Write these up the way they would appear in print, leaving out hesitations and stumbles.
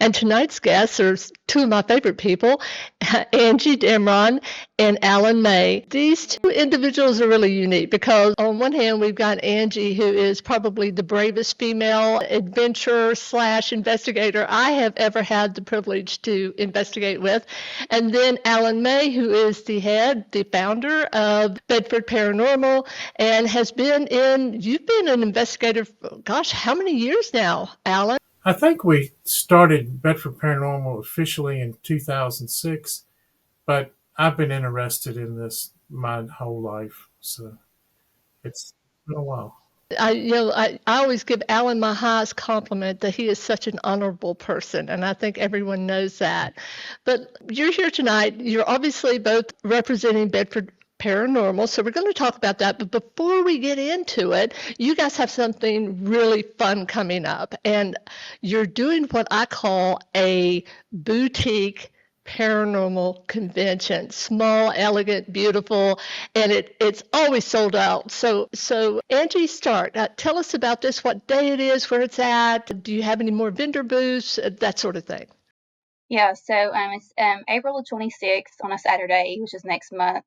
And tonight's guests are two of my favorite people, Angie Damron and Alan May. These two individuals are really unique because on one hand, we've got Angie, who is probably the bravest female adventurer slash investigator I have ever had the privilege to investigate with. And then Alan May, who is the founder of Bedford Paranormal, and you've been an investigator, gosh, how many years now, Alan? I think we started Bedford Paranormal officially in 2006, but I've been interested in this my whole life, so it's been a while. I always give Alan my highest compliment that he is such an honorable person, and I think everyone knows that. But you're here tonight. You're obviously both representing Bedford Paranormal, so we're going to talk about that. But before we get into it, you guys have something really fun coming up, and you're doing what I call a boutique paranormal convention. Small, elegant, beautiful, and it's always sold out. So Angie, start. Tell us about this, what day it is, where it's at. Do you have any more vendor booths, that sort of thing? Yeah, so it's April the 26th on a Saturday, which is next month.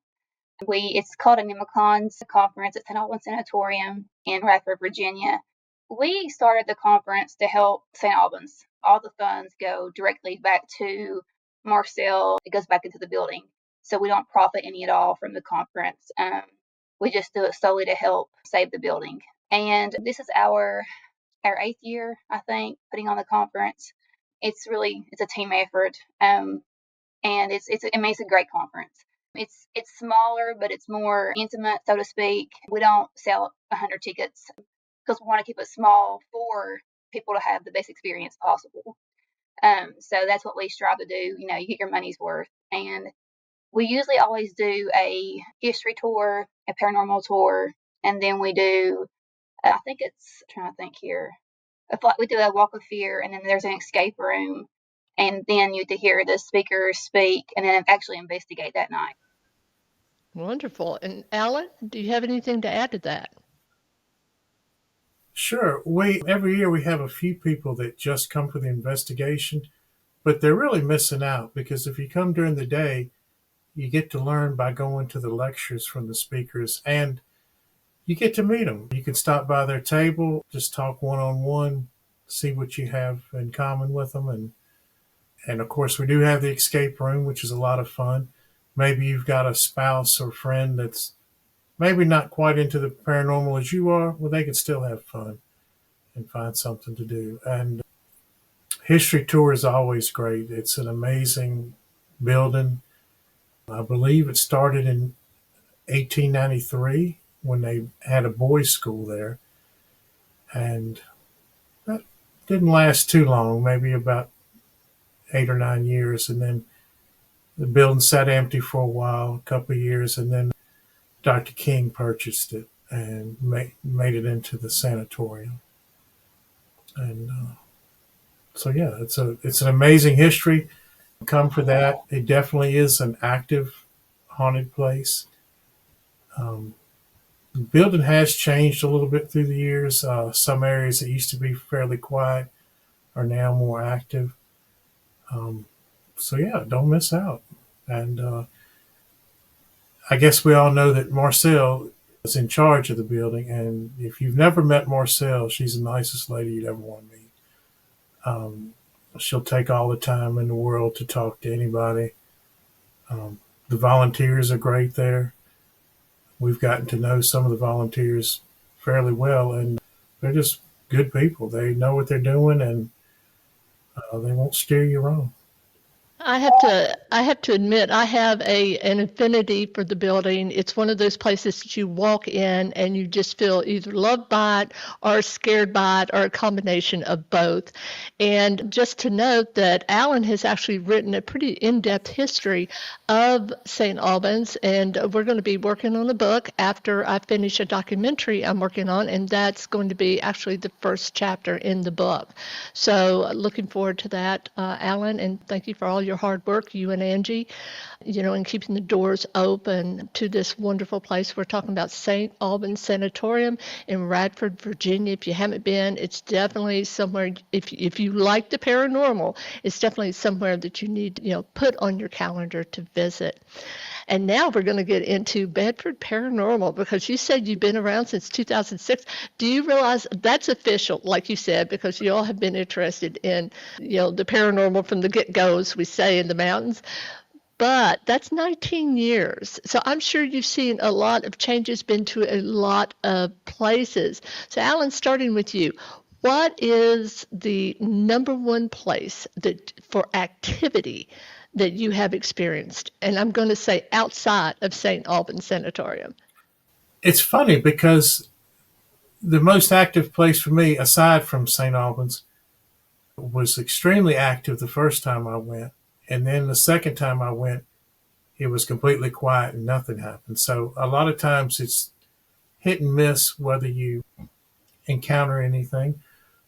It's called a Nemicons conference at St. Albans Sanatorium in Radford, Virginia. We started the conference to help St. Albans. All the funds go directly back to Marcel. It goes back into the building. So we don't profit any at all from the conference. We just do it solely to help save the building. And this is our 8th year, I think, putting on the conference. It's a team effort. And it's a great conference. It's smaller, but it's more intimate, so to speak. We don't sell 100 tickets because we want to keep it small for people to have the best experience possible. So that's what we strive to do. You get your money's worth. And we usually always do a history tour, a paranormal tour, and then we do, I think it's, I'm trying to think here. We do a walk of fear, and then there's an escape room. And then you get to hear the speakers speak and then actually investigate that night. Wonderful. And Alan, do you have anything to add to that? Sure. Every year we have a few people that just come for the investigation, but they're really missing out because if you come during the day, you get to learn by going to the lectures from the speakers and you get to meet them. You can stop by their table, just talk one-on-one, see what you have in common with them. And of course, we do have the escape room, which is a lot of fun. Maybe you've got a spouse or friend that's maybe not quite into the paranormal as you are. Well, they can still have fun and find something to do. And history tour is always great. It's an amazing building. I believe it started in 1893 when they had a boys' school there. And that didn't last too long, maybe about 8 or 9 years. And then the building sat empty for a while, a couple of years, and then Dr. King purchased it and made it into the sanatorium. And so, yeah, it's an amazing history. Come for that. It definitely is an active haunted place. The building has changed a little bit through the years. Some areas that used to be fairly quiet are now more active. So, yeah, don't miss out. And I guess we all know that Marcel is in charge of the building. And if you've never met Marcel, she's the nicest lady you'd ever want to meet. She'll take all the time in the world to talk to anybody. The volunteers are great there. We've gotten to know some of the volunteers fairly well, and they're just good people. They know what they're doing, and they won't steer you wrong. I have to admit, I have an affinity for the building. It's one of those places that you walk in and you just feel either loved by it or scared by it or a combination of both. And just to note that Alan has actually written a pretty in-depth history of St. Albans, and we're going to be working on a book after I finish a documentary I'm working on, and that's going to be actually the first chapter in the book. So looking forward to that, Alan, and thank you for all your hard work, you and Angie, and keeping the doors open to this wonderful place. We're talking about St. Albans Sanatorium in Radford, Virginia. If you haven't been, it's definitely somewhere, if you like the paranormal, it's definitely somewhere that you need, put on your calendar to visit. And now we're going to get into Bedford Paranormal because you said you've been around since 2006. Do you realize that's official, like you said, because you all have been interested in, the paranormal from the get-go, as we say in the mountains? But that's 19 years. So I'm sure you've seen a lot of changes, been to a lot of places. So, Alan, starting with you, what is the number one place that for activity that you have experienced? And I'm going to say outside of St. Albans Sanatorium. It's funny because the most active place for me, aside from St. Albans, was extremely active the first time I went. And then the second time I went, it was completely quiet and nothing happened. So a lot of times it's hit and miss whether you encounter anything.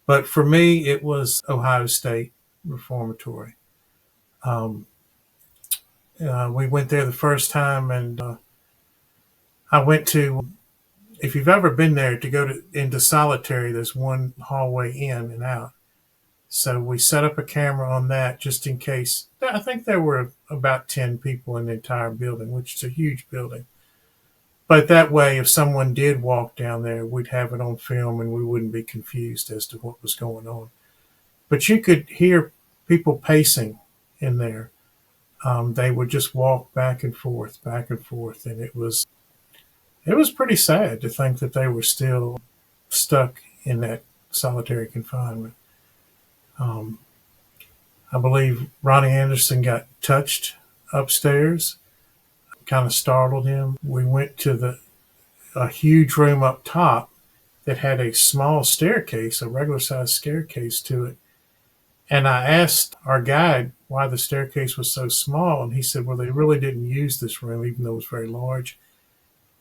But for me, it was Ohio State Reformatory. Um, we went there the first time, and I went to. If you've ever been there, to go into solitary, there's one hallway in and out. So we set up a camera on that just in case. I think there were about 10 people in the entire building, which is a huge building. But that way, if someone did walk down there, we'd have it on film and we wouldn't be confused as to what was going on. But you could hear people pacing in there. They would just walk back and forth, and it was pretty sad to think that they were still stuck in that solitary confinement. Um, I believe Ronnie Anderson got touched upstairs, kind of startled him. We went to a huge room up top that had a small staircase, a regular sized staircase to it. And I asked our guide why the staircase was so small, and he said, well, they really didn't use this room, even though it was very large.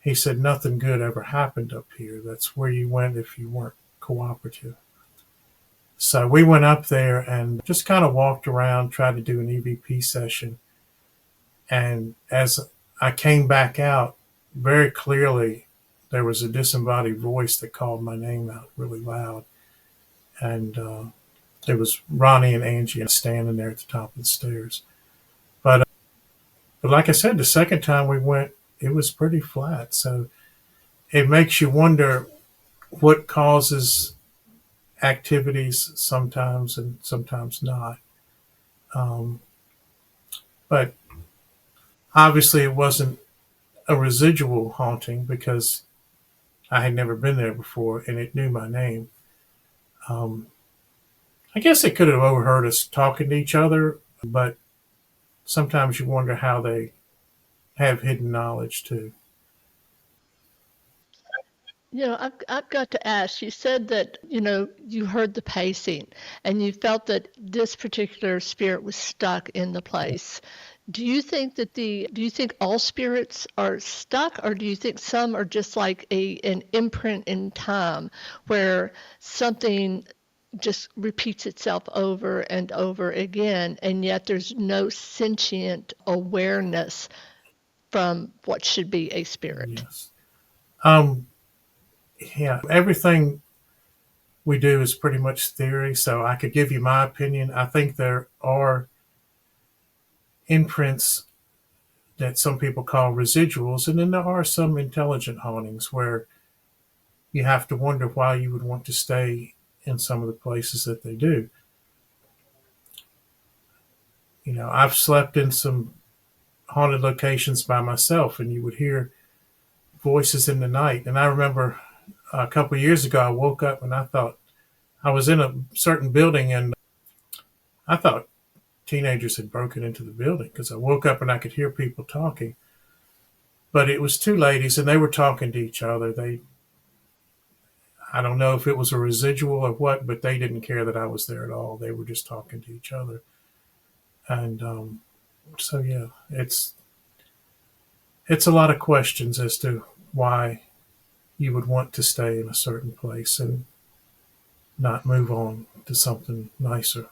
He said, nothing good ever happened up here. That's where you went if you weren't cooperative. So we went up there and just kind of walked around, tried to do an EVP session. And as I came back out, very clearly, there was a disembodied voice that called my name out really loud. And it was Ronnie and Angie standing there at the top of the stairs. But like I said, the second time we went, it was pretty flat. So it makes you wonder what causes activities sometimes and sometimes not. But obviously it wasn't a residual haunting because I had never been there before and it knew my name. I guess it could have overheard us talking to each other, but sometimes you wonder how they have hidden knowledge too. I've got to ask, you said that, you heard the pacing and you felt that this particular spirit was stuck in the place. Do you think all spirits are stuck, or do you think some are just like an imprint in time where something just repeats itself over and over again, and yet there's no sentient awareness from what should be a spirit? Yes. Yeah, everything we do is pretty much theory, so I could give you my opinion. I think there are imprints that some people call residuals, and then there are some intelligent hauntings where you have to wonder why you would want to stay in some of the places that they do. I've slept in some haunted locations by myself, and you would hear voices in the night. And I remember a couple of years ago, I woke up and I thought I was in a certain building, and I thought teenagers had broken into the building because I woke up and I could hear people talking. But it was two ladies, and they were talking to each other. I don't know if it was a residual or what, but they didn't care that I was there at all. They were just talking to each other. And so, yeah, it's a lot of questions as to why you would want to stay in a certain place and not move on to something nicer.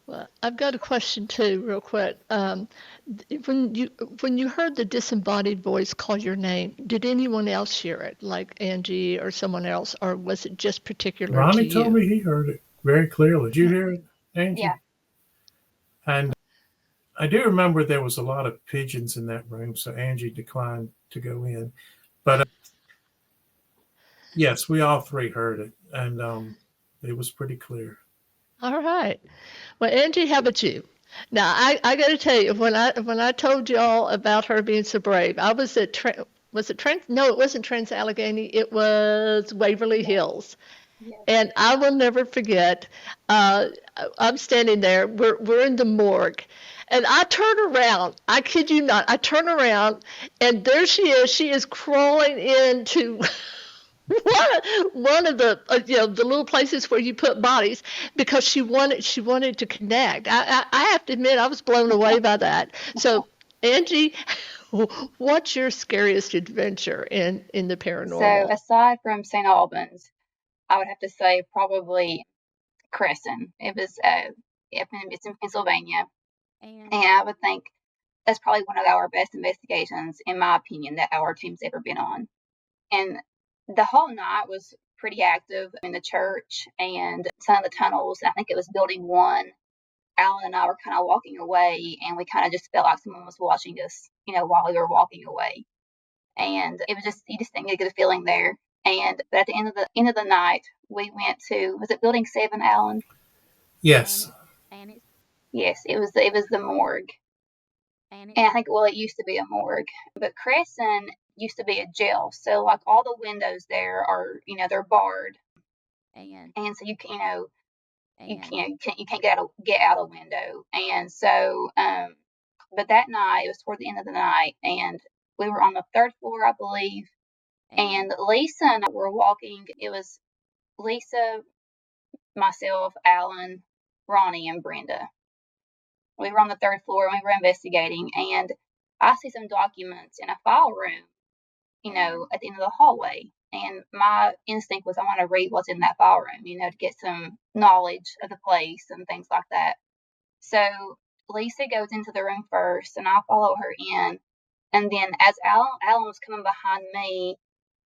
Well, I've got a question too, real quick. When you heard the disembodied voice call your name, did anyone else hear it, like Angie or someone else, or was it just particular to Ronnie told you? me he heard it very clearly. Did you hear it, Angie? Yeah. And I do remember there was a lot of pigeons in that room, so Angie declined to go in. But yes, we all three heard it, and it was pretty clear. All right. Well, Angie, how about you? Now, I got to tell you, when I told y'all about her being so brave, I was at was it Trans? No, it wasn't Trans Allegheny. It was Waverly Hills. Yes. And I will never forget. Uh, I'm standing there. We're in the morgue, and I turn around. I kid you not. I turn around, and there she is. She is crawling into one of the the little places where you put bodies because she wanted to connect. I have to admit I was blown away by that. So Angie, what's your scariest adventure in the So paranormal? aside from St. Albans, I would have to say probably Crescent. It's in Pennsylvania, and I would think that's probably one of our best investigations, in my opinion, that our team's ever been on. And the whole night was pretty active in the church and some of the tunnels. I think it was building 1. Alan and I were kind of walking away, and we kind of just felt like someone was watching us, while we were walking away. And it was just, you just didn't get a good feeling there. But at the end of the night, we went to, was it building 7, Alan? Yes. Yes, it was the morgue. And I think, well, it used to be a morgue, but Crescent used to be a jail. So like all the windows there are, they're barred, and so you can't get out a window. And so, but that night it was toward the end of the night, and we were on the 3rd floor, I believe. And Lisa and I were walking. It was Lisa, myself, Alan, Ronnie, and Brenda. We were on the 3rd floor and we were investigating, and I see some documents in a file room, at the end of the hallway. And my instinct was I want to read what's in that file room, to get some knowledge of the place and things like that. So Lisa goes into the room first, and I follow her in. And then as Alan was coming behind me,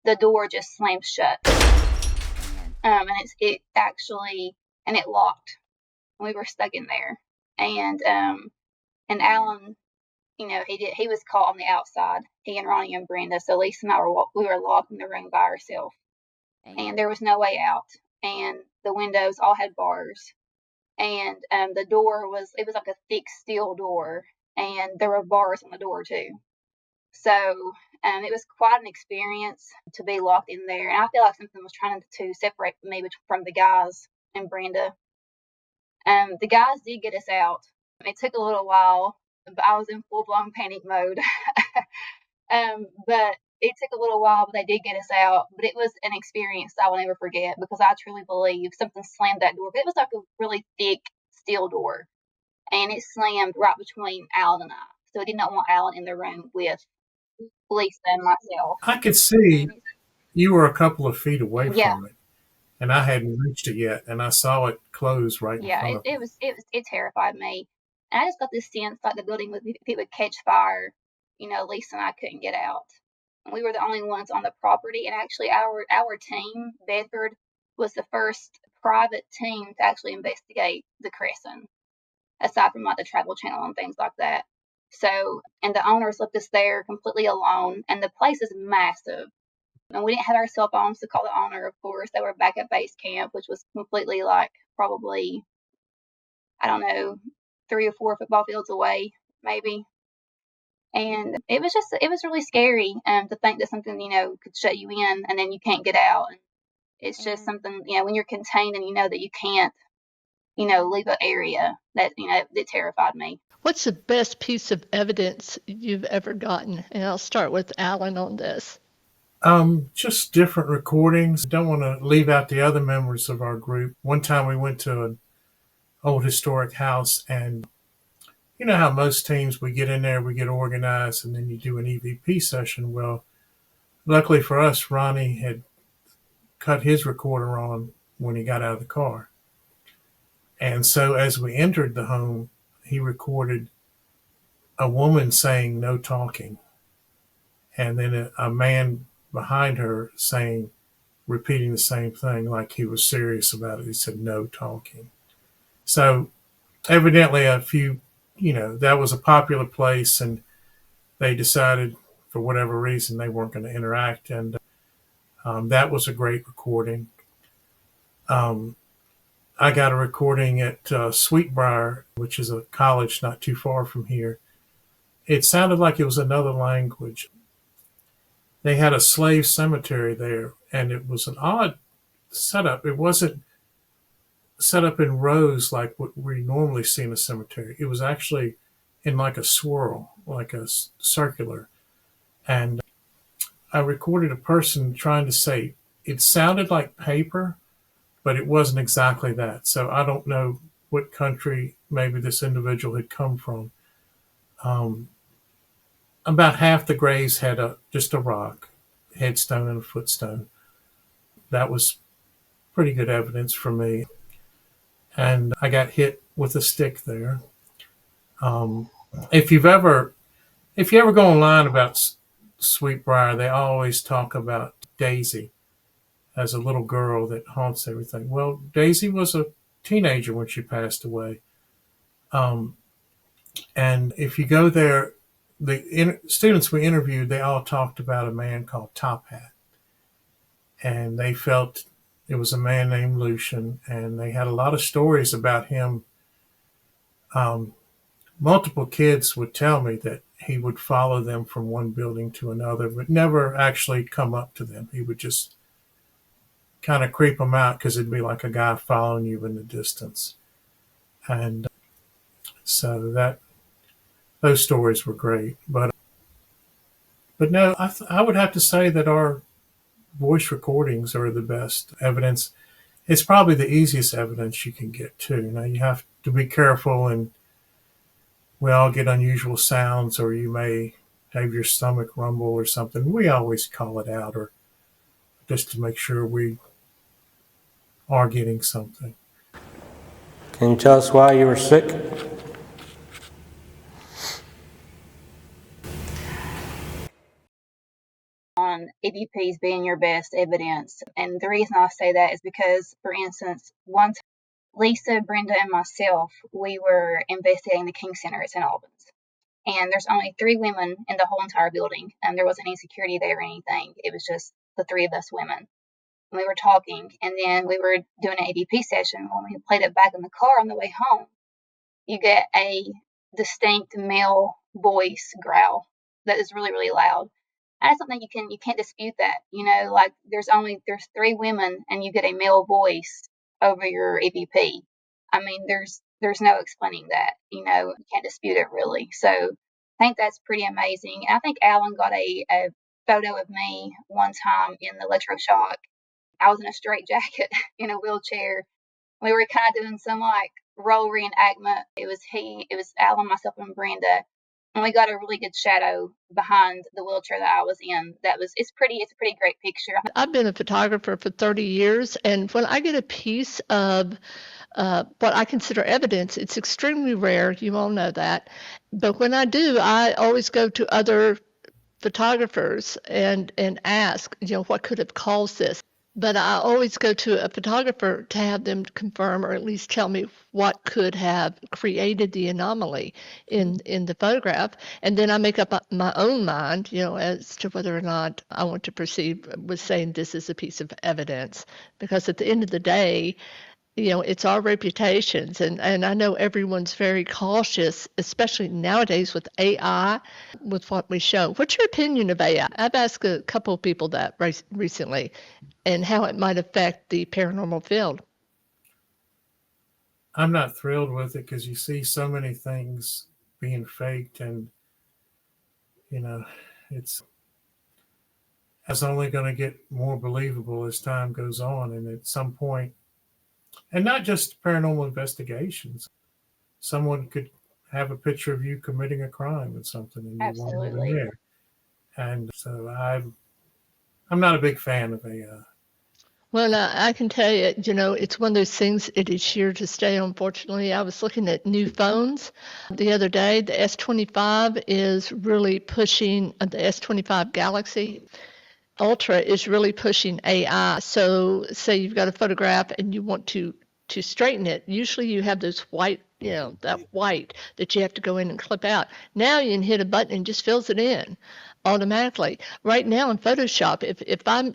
the door just slammed shut. And it locked. We were stuck in there. And Alan, he was caught on the outside. He and Ronnie and Brenda. So Lisa and I were locked in the room by ourselves, and there was no way out. And the windows all had bars, and the door was like a thick steel door, and there were bars on the door too. So it was quite an experience to be locked in there, and I feel like something was trying to separate me from the guys and Brenda. The guys did get us out. It took a little while, but I was in full-blown panic mode. But it took a little while, but they did get us out. But it was an experience I will never forget, because I truly believe something slammed that door. But it was like a really thick steel door, and it slammed right between Alan and I. So I did not want Alan in the room with Lisa and myself. I could see you were a couple of feet away Yeah. from it, and I hadn't reached it yet, and I saw it close right in front of me. It terrified me. And I just got this sense like the building if it would catch fire, Lisa and I couldn't get out. And we were the only ones on the property. And actually our team, Bedford, was the first private team to actually investigate the Crescent, aside from like the Travel Channel and things like that. So, and the owners left us there completely alone, and the place is massive. And we didn't have our cell phones to call the owner, of course. They were back at base camp, which was completely like probably, I don't know, 3 or 4 football fields away, maybe. And it was really scary to think that something, could shut you in and then you can't get out. And it's just something, when you're contained and you know that you can't, leave an area, that, it terrified me. What's the best piece of evidence you've ever gotten? And I'll start with Alan on this. Just different recordings. Don't want to leave out the other members of our group. One time we went to an old historic house, and you know how most teams, we get in there, we get organized, and then you do an EVP session. Well, luckily for us, Ronnie had cut his recorder on when he got out of the car. And so as we entered the home, he recorded a woman saying no talking, and then a man behind her saying, repeating the same thing like he was serious about it. He said no talking. So evidently a few, that was a popular place, and they decided for whatever reason they weren't going to interact. And that was a great recording. I got a recording at Sweetbriar, which is a college not too far from here. It sounded like it was another language. They had a slave cemetery there, and it was an odd setup. It wasn't set up in rows like what we normally see in a cemetery. It was actually in like a swirl, like a circular. And I recorded a person trying to say it sounded like paper, but it wasn't exactly that. So I don't know what country maybe this individual had come from. Um, about half the graves had just a rock, headstone and a footstone. That was pretty good evidence for me. And I got hit with a stick there. Um, if you've ever if you ever go online about Sweetbriar, they always talk about Daisy as a little girl that haunts everything. Well, Daisy was a teenager when she passed away. Um, and if you go there, the students we interviewed, they all talked about a man called Top Hat. And they felt it was a man named Lucian, and they had a lot of stories about him. Um, Multiple kids would tell me that he would follow them from one building to another, but never actually come up to them. He would just kind of creep them out because it'd be like a guy following you in the distance. And so those stories were great. But no, I would have to say that our voice recordings are the best evidence. It's probably the easiest evidence you can get too. Now you have to be careful, and we all get unusual sounds, or you may have your stomach rumble or something. We always call it out, or just to make sure we are getting something. Can you tell us why you were sick? On EVPs being your best evidence. And the reason I say that is because, for instance, once Lisa, Brenda, and myself, we were investigating the King Center at St. Albans. And there's only 3 women in the whole entire building, and there wasn't any security there or anything. It was just the 3 of us women. And we were talking, and then we were doing an EVP session. When we played it back in the car on the way home, you get a distinct male voice growl that is really, really loud. And that's something you can't dispute that. Like there's 3 women and you get a male voice over your EVP. I mean, there's no explaining that. You can't dispute it really. So I think that's pretty amazing. And I think Alan got a photo of me one time in the electroshock. I was in a straitjacket in a wheelchair. We were kind of doing some like role reenactment. It was Alan, myself, and Brenda, and we got a really good shadow behind the wheelchair that I was in. It's a pretty great picture. I've been a photographer for 30 years, and when I get a piece of what I consider evidence, it's extremely rare. You all know that. But when I do, I always go to other photographers and ask, what could have caused this. But I always go to a photographer to have them confirm or at least tell me what could have created the anomaly in the photograph. And then I make up my own mind, as to whether or not I want to proceed with saying this is a piece of evidence. Because at the end of the day, it's our reputations. And I know everyone's very cautious, especially nowadays with AI, with what we show. What's your opinion of AI? I've asked a couple of people that recently and how it might affect the paranormal field. I'm not thrilled with it because you see so many things being faked, and it's only going to get more believable as time goes on. And at some point, and not just paranormal investigations, someone could have a picture of you committing a crime or something, and you weren't even Absolutely. there. And so I'm not a big fan of AI. Well, I can tell you, it's one of those things, it is here to stay, unfortunately. I was looking at new phones the other day. The S25 is really pushing, the S25 Galaxy Ultra is really pushing AI. So, say you've got a photograph and you want to straighten it. Usually, you have those white, that white that you have to go in and clip out. Now you can hit a button and just fills it in automatically. Right now in Photoshop,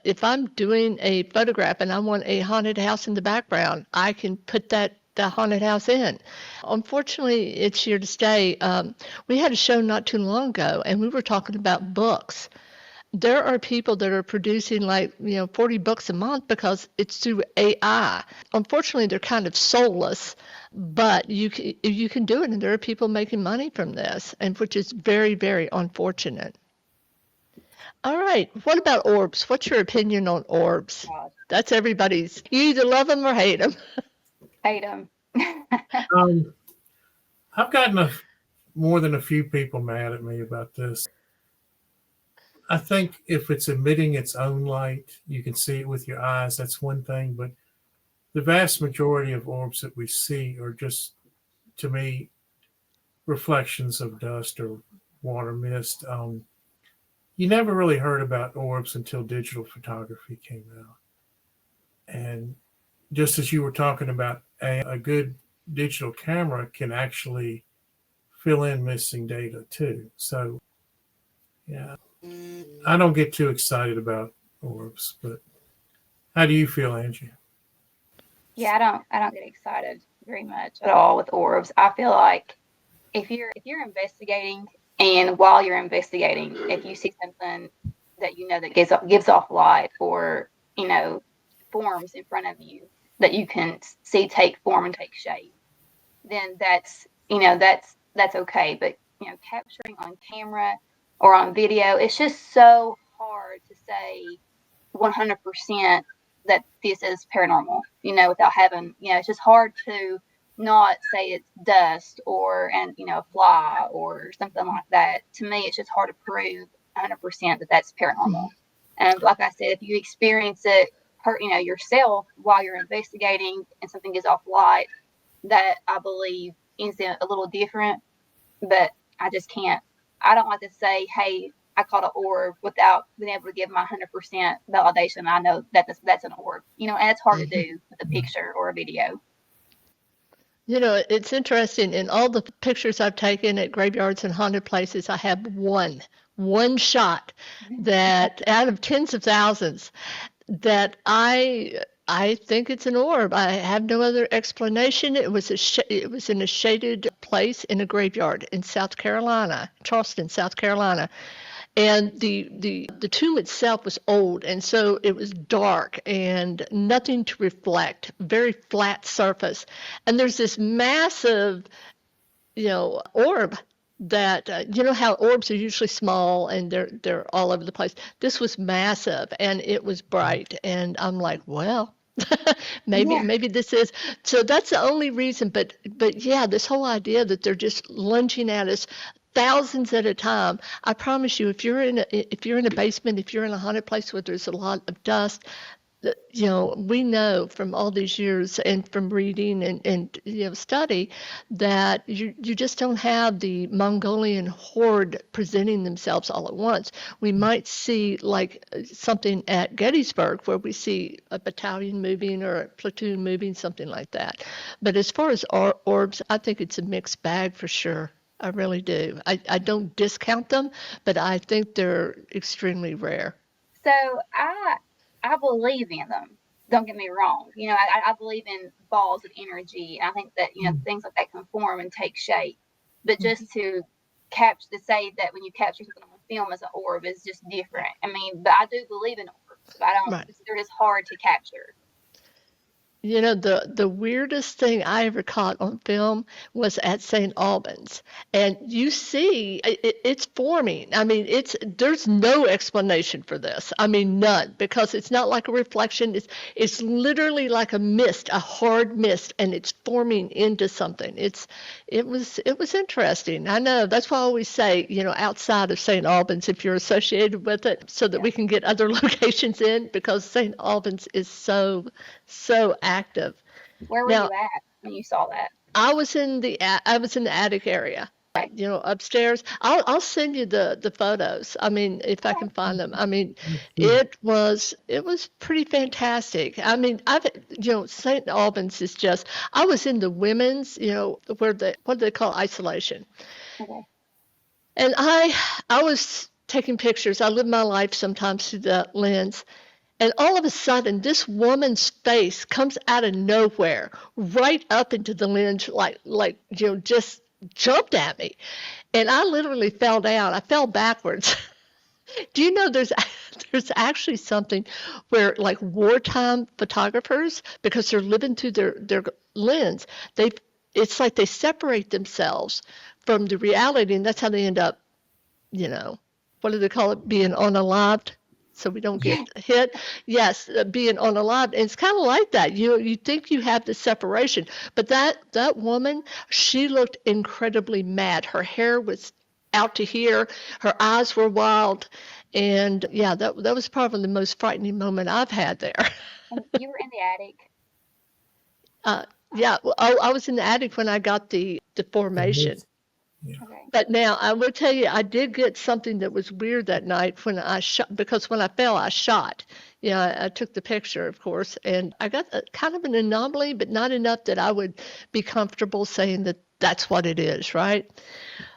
if I'm doing a photograph and I want a haunted house in the background, I can put the haunted house in. Unfortunately, it's here to stay. We had a show not too long ago, and we were talking about books. There are people that are producing 40 books a month because it's through AI. Unfortunately, they're kind of soulless, but you can do it, and there are people making money from this, and which is very, very unfortunate. All right, what about orbs? What's your opinion on orbs? God, That's everybody's. You either love them or hate them. hate them. Um, I've gotten more than a few people mad at me about this. I think if it's emitting its own light, you can see it with your eyes. That's one thing, but the vast majority of orbs that we see are just, to me, reflections of dust or water mist. You never really heard about orbs until digital photography came out. And just as you were talking about, a good digital camera can actually fill in missing data too. So, yeah, I don't get too excited about orbs, but how do you feel, Angie? Yeah, I don't get excited very much at all with orbs. I feel like if you're investigating, and while you're investigating, if you see something that that gives off light, or forms in front of you that you can see take form and take shape, then that's okay. But capturing on camera or on video, it's just so hard to say 100% that this is paranormal, without having, it's just hard to not say it's dust or a fly or something like that. To me, it's just hard to prove 100% that that's paranormal. And like I said, if you experience it, yourself while you're investigating and something is off light, that I believe is a little different. But I just can't. I don't like to say, "Hey, I caught an orb," without being able to give my 100% validation. I know that that's an orb, and it's hard to do with a picture or a video. It's interesting. In all the pictures I've taken at graveyards and haunted places, I have one shot that out of tens of thousands that I think it's an orb. I have no other explanation. It was in a shaded place in a graveyard in South Carolina, Charleston, South Carolina. And the tomb itself was old, and so it was dark and nothing to reflect, very flat surface. And there's this massive, orb that how orbs are usually small and they're all over the place. This was massive and it was bright, and I'm like, well, Yeah. maybe this is. So that's the only reason. But yeah, this whole idea that they're just lunging at us thousands at a time. I promise you, if you're in a basement, if you're in a haunted place where there's a lot of dust, we know from all these years and from reading and study that you just don't have the Mongolian horde presenting themselves all at once. We might see like something at Gettysburg where we see a battalion moving or a platoon moving, something like that. But as far as orbs, I think it's a mixed bag for sure. I really do. I don't discount them, but I think they're extremely rare. So I believe in them. Don't get me wrong. I believe in balls of energy, and I think that things like that can form and take shape. But just to say that when you capture something on film as an orb is just different. I mean, but I do believe in orbs, but I don't. Right. They're just hard to capture. The weirdest thing I ever caught on film was at St. Albans, and you see it's forming. I mean, there's no explanation for this. I mean, none, because it's not like a reflection. It's literally like a mist, a hard mist, and it's forming into something. It was interesting. I know that's why I always say, outside of St. Albans, if you're associated with it, so that we can get other locations in, because St. Albans is so active. Where were Now, you at when you saw that? I was in the attic area, upstairs. I'll send you the photos. I mean, if I can find them. I mean, it was pretty fantastic. I mean, St. Albans is just. I was in the women's, where what do they call isolation, Okay. and I was taking pictures. I live my life sometimes through the lens. And all of a sudden, this woman's face comes out of nowhere, right up into the lens, just jumped at me. And I literally fell down. I fell backwards. Do you know there's actually something where, like, wartime photographers, because they're living through their lens, it's like they separate themselves from the reality, and that's how they end up, what do they call it, being unalived, so we don't get hit. Yes, being unalived. And it's kind of like that. You think you have the separation, but that woman, she looked incredibly mad. Her hair was out to here. Her eyes were wild. And yeah, that was probably the most frightening moment I've had there. And you were in the attic. Yeah, well, I was in the attic when I got the formation. Okay. But now I will tell you, I did get something that was weird that night when I shot, because when I fell, I shot. I took the picture, of course, and I got kind of an anomaly, but not enough that I would be comfortable saying that that's what it is, right?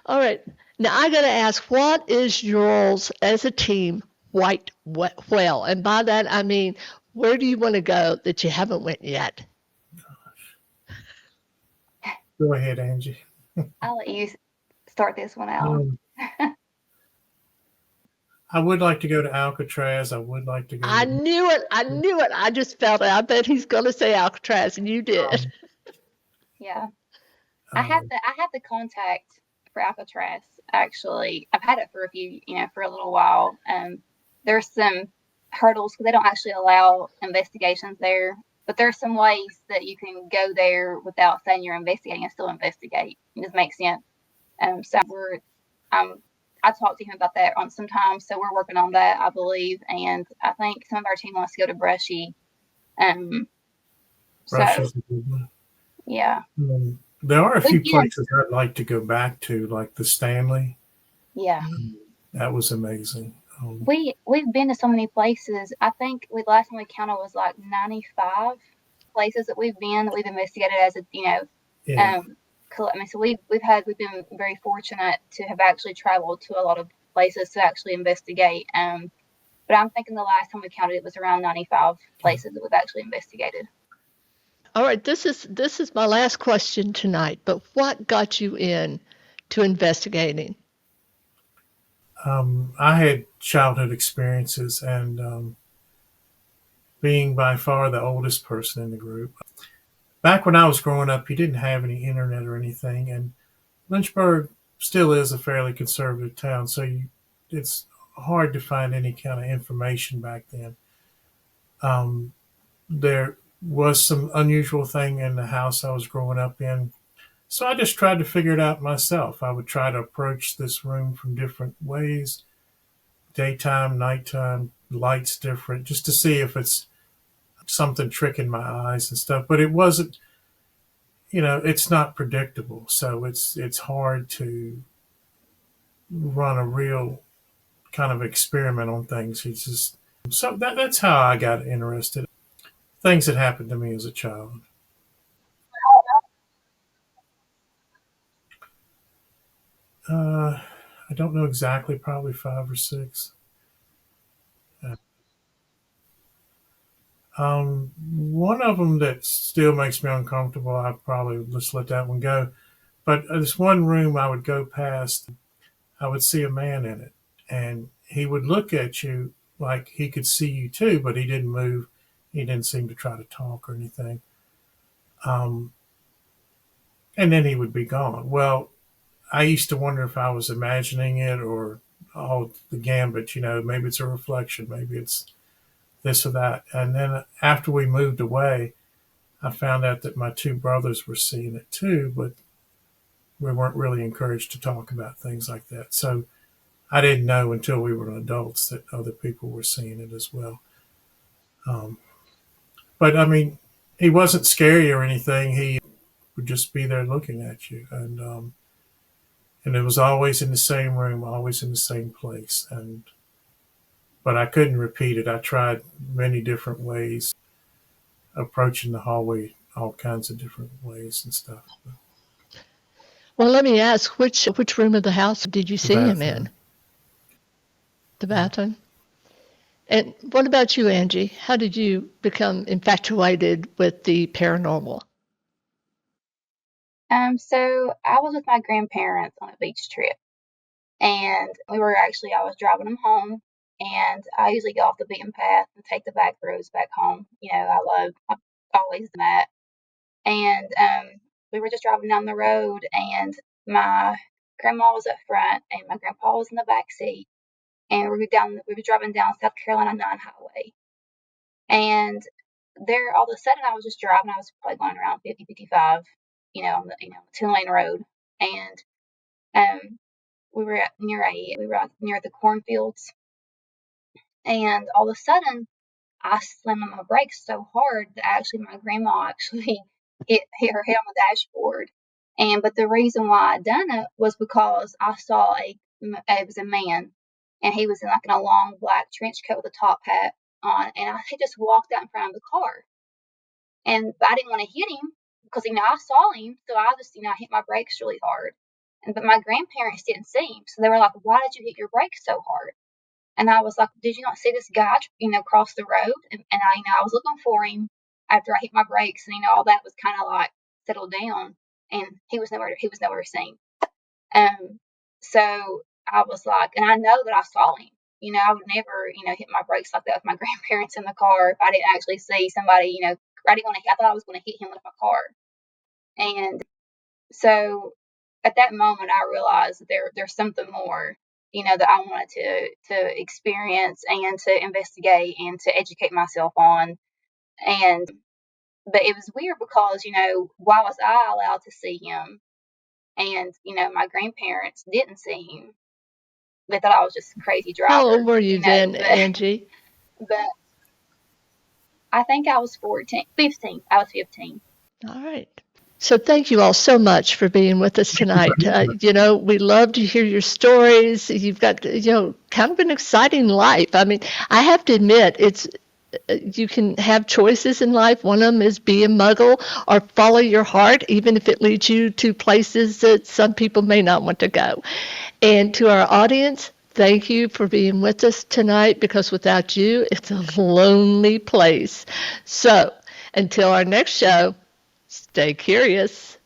All right. Now I got to ask, what is yours as a team white whale? And by that, I mean, where do you want to go that you haven't went yet? Go ahead, Angie. I'll let you start this one out. I would like to go to Alcatraz. I would like to go. I knew it. I just felt it. I bet he's going to say Alcatraz, and you did. Yeah. I have the contact for Alcatraz, actually. I've had it for for a little while. There's some hurdles because they don't actually allow investigations there, but there's some ways that you can go there without saying you're investigating and still investigate. It just makes sense. So I talked to him about that on some time, so we're working on that, I believe, and I think some of our team wants to go to Brushy. Brushy's a good one. Yeah. There are a few places I'd like to go back to, like the Stanley. Yeah. That was amazing. We've been to so many places. I think the last time we counted was like 95 places that we've been, that we've investigated as so we've been very fortunate to have actually traveled to a lot of places to actually investigate. But I'm thinking the last time we counted, it was around 95 places that we've actually investigated. All right, this is my last question tonight, but what got you in to investigating? I had childhood experiences, and being by far the oldest person in the group. Back when I was growing up, you didn't have any internet or anything, and Lynchburg still is a fairly conservative town, so it's hard to find any kind of information back then. There was some unusual thing in the house I was growing up in, so I just tried to figure it out myself. I would try to approach this room from different ways, daytime, nighttime, lights different, just to see if it's something tricking my eyes and stuff. But it wasn't, it's not predictable. So it's hard to run a real kind of experiment on things. It's just, so that's how I got interested. Things that happened to me as a child. I don't know exactly, probably 5 or 6. One of them that still makes me uncomfortable, I probably just let that one go. But this one room I would go past, I would see a man in it, and he would look at you like he could see you too, but he didn't move. He didn't seem to try to talk or anything. And then he would be gone. Well, I used to wonder if I was imagining it or all the gambit, maybe it's a reflection, maybe it's this or that. And then after we moved away, I found out that my two brothers were seeing it too, but we weren't really encouraged to talk about things like that. So I didn't know until we were adults that other people were seeing it as well. But I mean, he wasn't scary or anything. He would just be there looking at you, and it was always in the same room, always in the same place. But I couldn't repeat it. I tried many different ways, approaching the hallway, all kinds of different ways and stuff. Well, let me ask, which room of the house did you The see him bathroom. in? The bathroom? And what about you, Angie? How did you become infatuated with the paranormal? So I was with my grandparents on a beach trip, and I was driving them home, and I usually go off the beaten path and take the back roads back home. I've always done that. And we were just driving down the road, and my grandma was up front, and my grandpa was in the back seat, and we were driving down South Carolina 9 highway, and there all of a sudden I was just driving. I was probably going around 50, 55, on the 2-lane road, and um, we were near the cornfields, and all of a sudden I slammed on my brakes so hard that my grandma actually hit her head on the dashboard. But the reason why I done it was because I saw it was a man, and he was in a long black trench coat with a top hat on, and he just walked out in front of the car. But I didn't want to hit him because I saw him, so I just I hit my brakes really hard. But my grandparents didn't see him, so they were like, "Why did you hit your brakes so hard?" And I was like, "Did you not see this guy, cross the road?" I was looking for him after I hit my brakes, and all that was kind of like settled down, and he was nowhere seen. So I was like, and I know that I saw him. I would never, hit my brakes like that with my grandparents in the car if I didn't actually see somebody. I thought I was going to hit him with my car, and so at that moment I realized that there's something more, that I wanted to experience and to investigate and to educate myself on. But it was weird because, why was I allowed to see him and, my grandparents didn't see him? They thought I was just a crazy How old driver, were you then, but Angie? but I think I was 15. I was 15. All right. So thank you all so much for being with us tonight. We love to hear your stories. You've got, kind of an exciting life. I mean, I have to admit, you can have choices in life. One of them is be a muggle or follow your heart, even if it leads you to places that some people may not want to go. And to our audience, thank you for being with us tonight, because without you, it's a lonely place. So until our next show, stay curious.